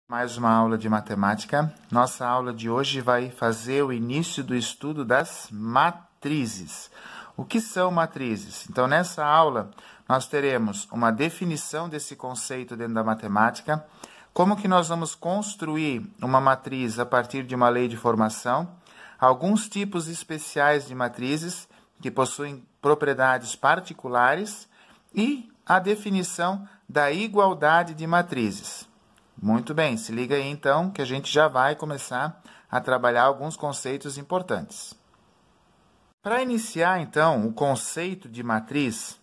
Mais uma aula de matemática. Nossa aula de hoje vai fazer o início do estudo das matrizes. O que são matrizes? Então, nessa aula, nós teremos uma definição desse conceito dentro da matemática, como que nós vamos construir uma matriz a partir de uma lei de formação, alguns tipos especiais de matrizes que possuem propriedades particulares e a definição da igualdade de matrizes. Muito bem, se liga aí então que a gente já vai começar a trabalhar alguns conceitos importantes. Para iniciar então o conceito de matriz,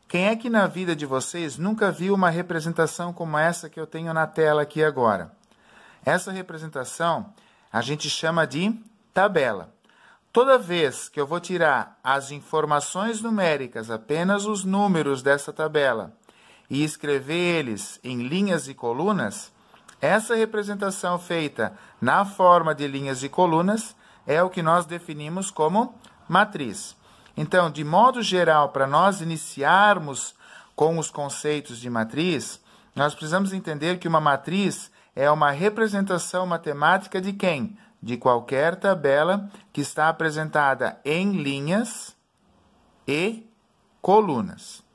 quem é que na vida de vocês nunca viu uma representação como essa que eu tenho na tela aqui agora? Essa representação a gente chama de tabela. Toda vez que eu vou tirar as informações numéricas, apenas os números dessa tabela, e escrever eles em linhas e colunas, essa representação feita na forma de linhas e colunas é o que nós definimos como matriz. Então, de modo geral, para nós iniciarmos com os conceitos de matriz, nós precisamos entender que uma matriz é uma representação matemática de quem? De qualquer tabela que está apresentada em linhas e colunas.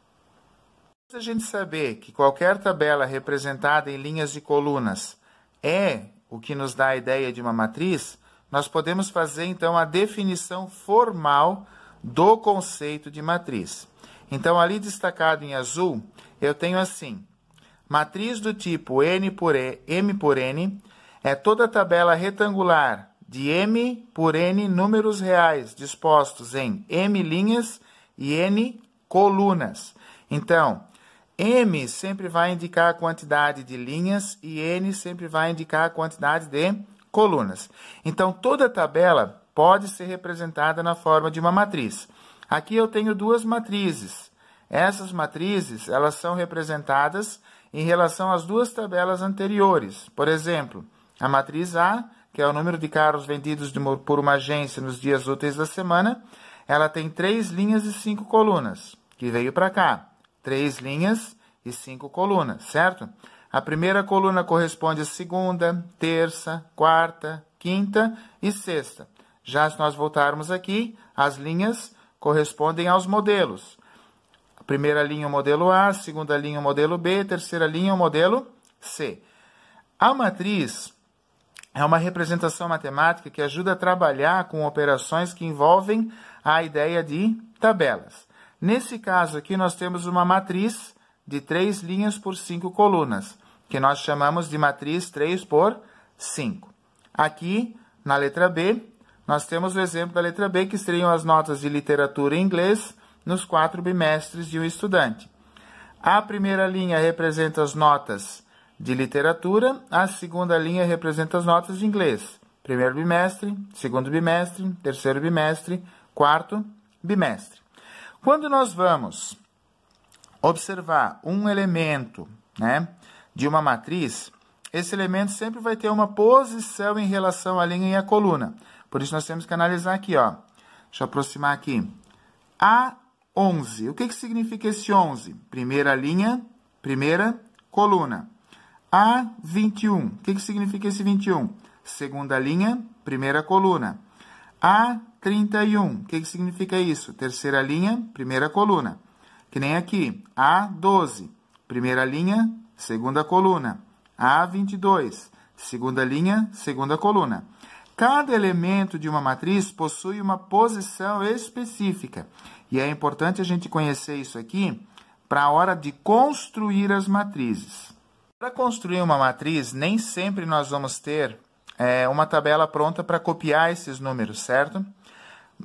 Se a gente saber que qualquer tabela representada em linhas e colunas é o que nos dá a ideia de uma matriz, nós podemos fazer, então, a definição formal do conceito de matriz. Então, ali destacado em azul, eu tenho assim: matriz do tipo M por N é toda tabela retangular de M por N números reais dispostos em M linhas e N colunas. Então, M sempre vai indicar a quantidade de linhas e N sempre vai indicar a quantidade de colunas. Então, toda tabela pode ser representada na forma de uma matriz. Aqui eu tenho duas matrizes. Essas matrizes, elas são representadas em relação às duas tabelas anteriores. Por exemplo, a matriz A, que é o número de carros vendidos por uma agência nos dias úteis da semana, ela tem 3 linhas e 5 colunas, que veio para cá. 3 linhas e 5 colunas, certo? A primeira coluna corresponde à segunda, terça, quarta, quinta e sexta. Já se nós voltarmos aqui, as linhas correspondem aos modelos. A primeira linha é o modelo A, a segunda linha é o modelo B, a terceira linha é o modelo C. A matriz é uma representação matemática que ajuda a trabalhar com operações que envolvem a ideia de tabelas. Nesse caso aqui, nós temos uma matriz de 3 linhas por 5 colunas, que nós chamamos de matriz 3 por 5. Aqui, na letra B, nós temos o exemplo da letra B, que seriam as notas de literatura e inglês nos 4 bimestres de um estudante. A primeira linha representa as notas de literatura, a segunda linha representa as notas de inglês. Primeiro bimestre, segundo bimestre, terceiro bimestre, quarto bimestre. Quando nós vamos observar um elemento, de uma matriz, esse elemento sempre vai ter uma posição em relação à linha e à coluna. Por isso, nós temos que analisar aqui, ó. Deixa eu aproximar aqui. A11. O que significa esse 11? Primeira linha, primeira coluna. A21. O que significa esse 21? Segunda linha, primeira coluna. A31. O que significa isso? Terceira linha, primeira coluna. Que nem aqui. A12. Primeira linha, segunda coluna. A22. Segunda linha, segunda coluna. Cada elemento de uma matriz possui uma posição específica. E é importante a gente conhecer isso aqui para a hora de construir as matrizes. Para construir uma matriz, nem sempre nós vamos ter uma tabela pronta para copiar esses números, certo?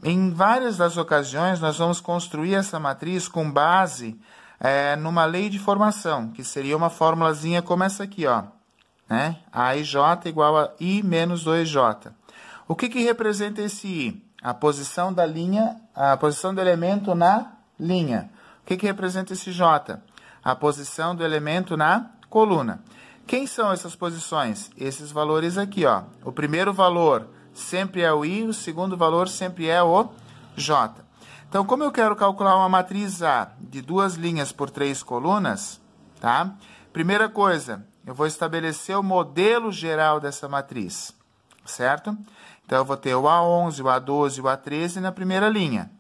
Em várias das ocasiões, nós vamos construir essa matriz com base numa lei de formação, que seria uma formulazinha como essa aqui, ó, A e J igual a I menos 2J. O que representa esse I? A posição da linha, a posição do elemento na linha. O que representa esse J? A posição do elemento na coluna. Quem são essas posições? Esses valores aqui, ó. O primeiro valor sempre é o I, o segundo valor sempre é o J. Então, como eu quero calcular uma matriz A de 2 linhas por 3 colunas, tá? Primeira coisa, eu vou estabelecer o modelo geral dessa matriz, certo? Então, eu vou ter o A11, o A12 e o A13 na primeira linha.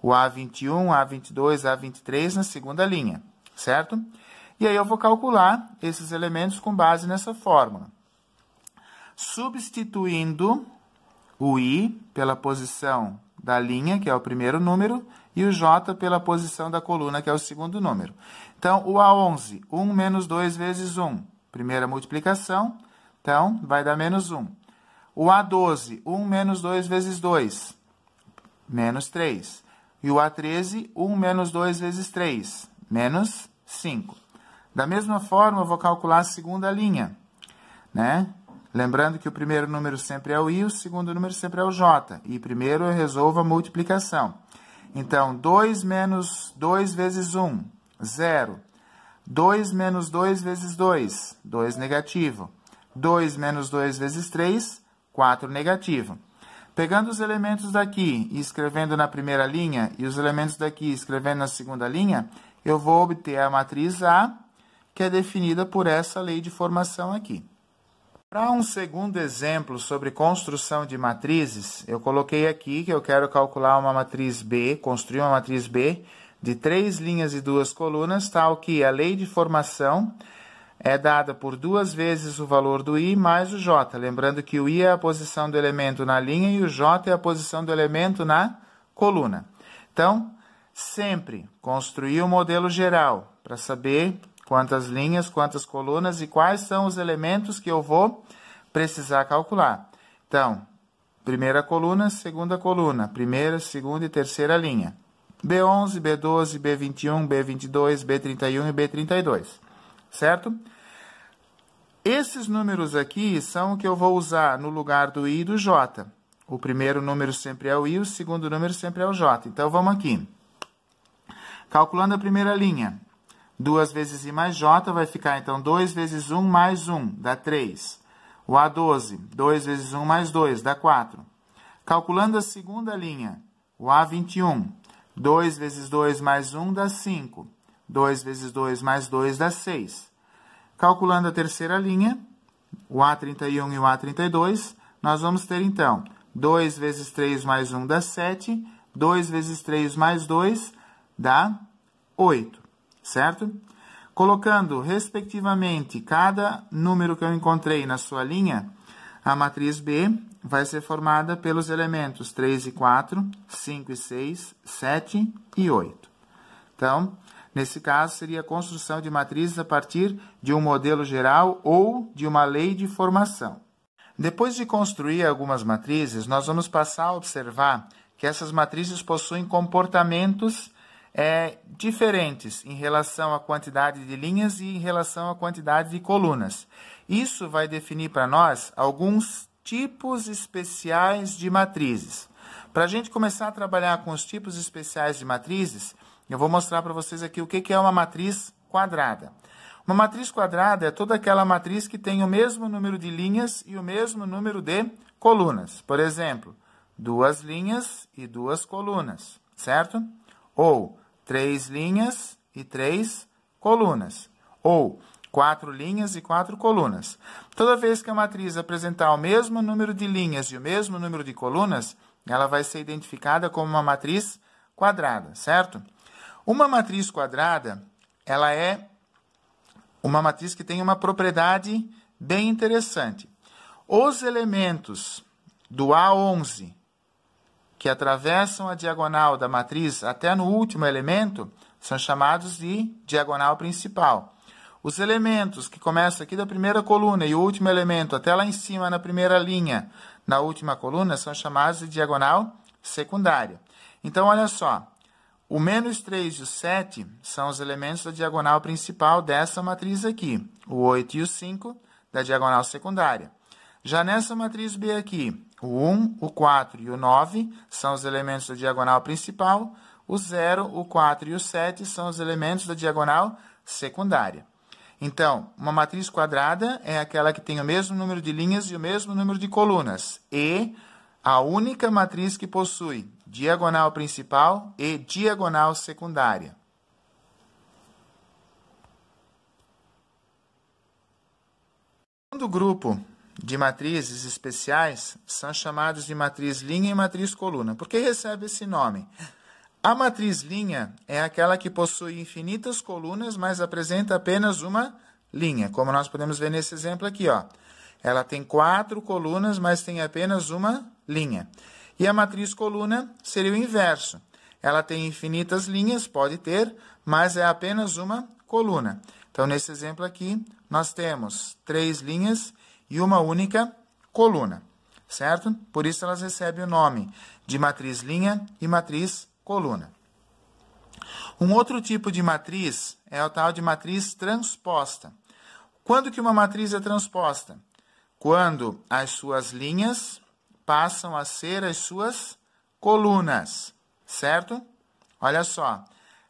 O A21, A22, A23 na segunda linha, certo? E aí eu vou calcular esses elementos com base nessa fórmula. Substituindo o I pela posição da linha, que é o primeiro número, e o J pela posição da coluna, que é o segundo número. Então, o A11, 1 menos 2 vezes 1. Primeira multiplicação, então, vai dar menos 1. O A12, 1 menos 2 vezes 2, menos 3. E o A13, 1 menos 2 vezes 3, menos 5. Da mesma forma, eu vou calcular a segunda linha, né? Lembrando que o primeiro número sempre é o I, o segundo número sempre é o J. E primeiro eu resolvo a multiplicação. Então, 2 menos 2 vezes 1, 0. 2 menos 2 vezes 2, 2 negativo. 2 menos 2 vezes 3, 4 negativo. Pegando os elementos daqui e escrevendo na primeira linha, e os elementos daqui escrevendo na segunda linha, eu vou obter a matriz A, que é definida por essa lei de formação aqui. Para um segundo exemplo sobre construção de matrizes, eu coloquei aqui que eu quero calcular uma matriz B, construir uma matriz B de 3 linhas e 2 colunas, tal que a lei de formação é dada por 2 vezes o valor do I mais o J. Lembrando que o I é a posição do elemento na linha e o J é a posição do elemento na coluna. Então, sempre construir o modelo geral para saber quantas linhas, quantas colunas e quais são os elementos que eu vou precisar calcular. Então, primeira coluna, segunda coluna, primeira, segunda e terceira linha. B11, B12, B21, B22, B31 e B32, certo? Esses números aqui são o que eu vou usar no lugar do I e do J. O primeiro número sempre é o I, o segundo número sempre é o J. Então, vamos aqui. Calculando a primeira linha. 2 vezes I mais J vai ficar, então, 2 vezes 1 mais 1, dá 3. O A12, 2 vezes 1 mais 2, dá 4. Calculando a segunda linha, o A21, 2 vezes 2 mais 1 dá 5. 2 vezes 2 mais 2 dá 6. Calculando a terceira linha, o A31 e o A32, nós vamos ter, então, 2 vezes 3 mais 1 dá 7. 2 vezes 3 mais 2 dá 8. Certo? Colocando, respectivamente, cada número que eu encontrei na sua linha, a matriz B vai ser formada pelos elementos 3 e 4, 5 e 6, 7 e 8. Então, nesse caso, seria a construção de matrizes a partir de um modelo geral ou de uma lei de formação. Depois de construir algumas matrizes, nós vamos passar a observar que essas matrizes possuem comportamentos diferentes em relação à quantidade de linhas e em relação à quantidade de colunas. Isso vai definir para nós alguns tipos especiais de matrizes. Para a gente começar a trabalhar com os tipos especiais de matrizes, eu vou mostrar para vocês aqui o que é uma matriz quadrada. Uma matriz quadrada é toda aquela matriz que tem o mesmo número de linhas e o mesmo número de colunas. Por exemplo, 2 linhas e 2 colunas, certo? Ou 3 linhas e 3 colunas. Ou 4 linhas e 4 colunas. Toda vez que a matriz apresentar o mesmo número de linhas e o mesmo número de colunas, ela vai ser identificada como uma matriz quadrada, certo? Uma matriz quadrada, ela é uma matriz que tem uma propriedade bem interessante. Os elementos do A11 que atravessam a diagonal da matriz até no último elemento, são chamados de diagonal principal. Os elementos que começam aqui da primeira coluna e o último elemento até lá em cima na primeira linha, na última coluna, são chamados de diagonal secundária. Então, olha só, o menos 3 e o 7 são os elementos da diagonal principal dessa matriz aqui. O 8 e o 5 da diagonal secundária. Já nessa matriz B aqui, o 1, o 4 e o 9 são os elementos da diagonal principal. O 0, o 4 e o 7 são os elementos da diagonal secundária. Então, uma matriz quadrada é aquela que tem o mesmo número de linhas e o mesmo número de colunas. E a única matriz que possui diagonal principal e diagonal secundária. O segundo grupo de matrizes especiais são chamados de matriz linha e matriz coluna. Por que recebe esse nome? A matriz linha é aquela que possui infinitas colunas, mas apresenta apenas uma linha, como nós podemos ver nesse exemplo aqui, ó. Ela tem 4 colunas, mas tem apenas uma linha. E a matriz coluna seria o inverso. Ela tem infinitas linhas, pode ter, mas é apenas uma coluna. Então, nesse exemplo aqui, nós temos 3 linhas e uma única coluna, certo? Por isso, elas recebem o nome de matriz linha e matriz coluna. Um outro tipo de matriz é o tal de matriz transposta. Quando que uma matriz é transposta? Quando as suas linhas passam a ser as suas colunas, certo? Olha só,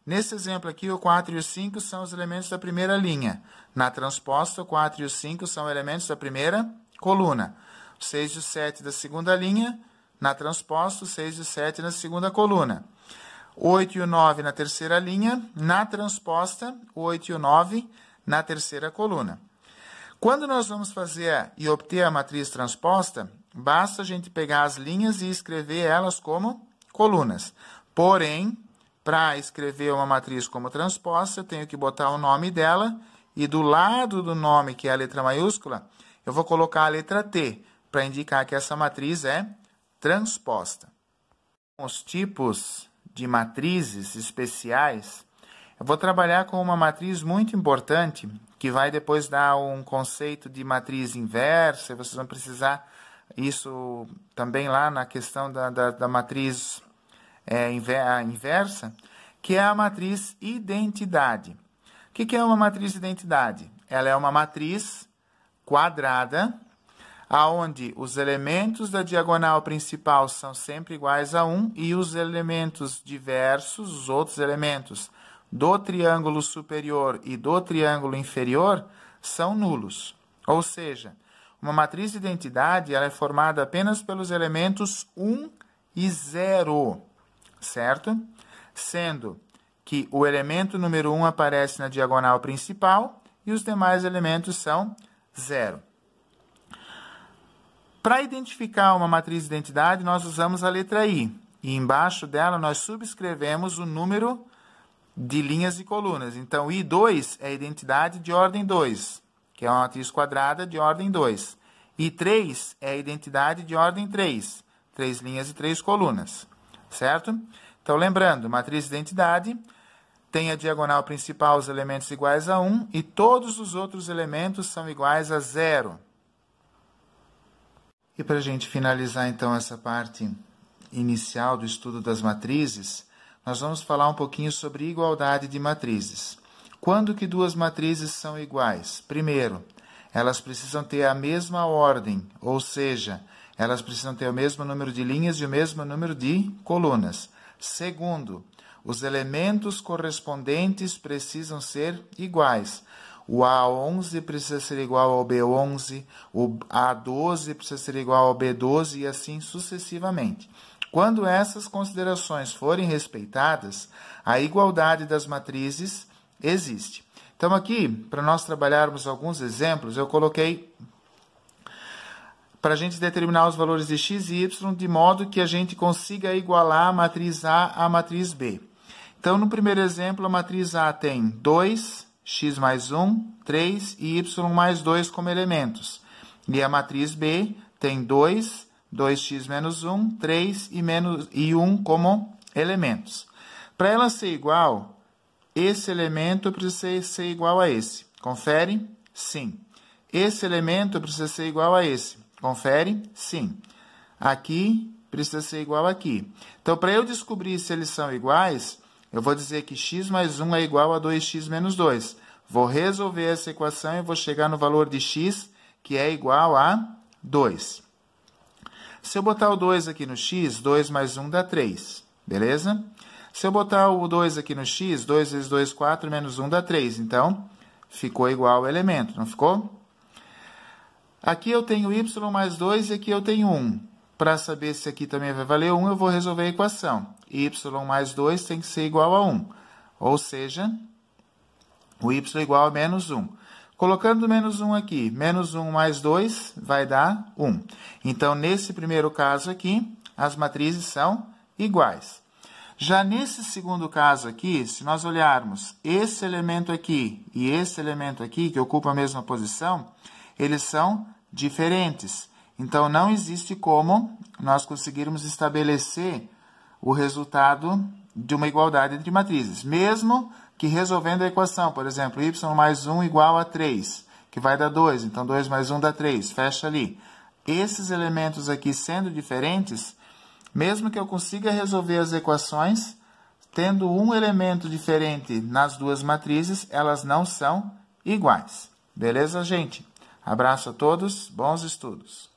nesse exemplo aqui, o 4 e o 5 são os elementos da primeira linha. Na transposta, o 4 e o 5 são elementos da primeira coluna. O 6 e o 7 da segunda linha, na transposta, o 6 e o 7 na segunda coluna. O 8 e o 9 na terceira linha, na transposta, o 8 e o 9 na terceira coluna. Quando nós vamos fazer e obter a matriz transposta, basta a gente pegar as linhas e escrever elas como colunas. Porém, para escrever uma matriz como transposta, eu tenho que botar o nome dela e do lado do nome, que é a letra maiúscula, eu vou colocar a letra T, para indicar que essa matriz é transposta. Os tipos de matrizes especiais, eu vou trabalhar com uma matriz muito importante, que vai depois dar um conceito de matriz inversa, vocês vão precisar isso também lá na questão da matriz inversa, que é a matriz identidade. O que é uma matriz identidade? Ela é uma matriz quadrada, onde os elementos da diagonal principal são sempre iguais a 1 e os elementos diversos, os outros elementos do triângulo superior e do triângulo inferior, são nulos. Ou seja, uma matriz de identidade ela é formada apenas pelos elementos 1 e 0, certo? Sendo que o elemento número 1 aparece na diagonal principal e os demais elementos são 0. Para identificar uma matriz de identidade, nós usamos a letra I. E embaixo dela, nós subscrevemos o número de linhas e colunas. Então, I2 é a identidade de ordem 2, que é uma matriz quadrada de ordem 2. I3 é a identidade de ordem 3, 3 linhas e 3 colunas, certo? Então, lembrando, matriz de identidade tem a diagonal principal, os elementos iguais a 1, e todos os outros elementos são iguais a 0. E para a gente finalizar, então, essa parte inicial do estudo das matrizes, nós vamos falar um pouquinho sobre igualdade de matrizes. Quando que duas matrizes são iguais? Primeiro, elas precisam ter a mesma ordem, ou seja, elas precisam ter o mesmo número de linhas e o mesmo número de colunas. Segundo, os elementos correspondentes precisam ser iguais. O A11 precisa ser igual ao B11, o A12 precisa ser igual ao B12 e assim sucessivamente. Quando essas considerações forem respeitadas, a igualdade das matrizes existe. Então, aqui, para nós trabalharmos alguns exemplos, eu coloquei para a gente determinar os valores de x e y de modo que a gente consiga igualar a matriz A à matriz B. Então, no primeiro exemplo, a matriz A tem 2, x mais 1, 3 e y mais 2 como elementos. E a matriz B tem 2, 2x menos 1, 3 e 1 como elementos. Para ela ser igual, esse elemento precisa ser igual a esse. Confere? Sim. Esse elemento precisa ser igual a esse. Confere? Sim. Aqui precisa ser igual aqui. Então, para eu descobrir se eles são iguais, eu vou dizer que x mais 1 é igual a 2x menos 2. Vou resolver essa equação e vou chegar no valor de x, que é igual a 2. Se eu botar o 2 aqui no x, 2 mais 1 dá 3. Beleza? Se eu botar o 2 aqui no x, 2 vezes 2, 4, menos 1 dá 3. Então, ficou igual ao elemento, não ficou? Aqui eu tenho y mais 2 e aqui eu tenho 1. Para saber se aqui também vai valer 1, eu vou resolver a equação. Y mais 2 tem que ser igual a 1. Ou seja, o y é igual a menos 1. Colocando menos 1 aqui, menos 1 mais 2 vai dar 1. Então, nesse primeiro caso aqui, as matrizes são iguais. Já nesse segundo caso aqui, se nós olharmos esse elemento aqui e esse elemento aqui, que ocupam a mesma posição, eles são diferentes. Então, não existe como nós conseguirmos estabelecer o resultado de uma igualdade entre matrizes. Mesmo que resolvendo a equação, por exemplo, y mais 1 igual a 3, que vai dar 2, então 2 mais 1 dá 3, fecha ali. Esses elementos aqui sendo diferentes, mesmo que eu consiga resolver as equações, tendo um elemento diferente nas duas matrizes, elas não são iguais. Beleza, gente? Abraço a todos, bons estudos!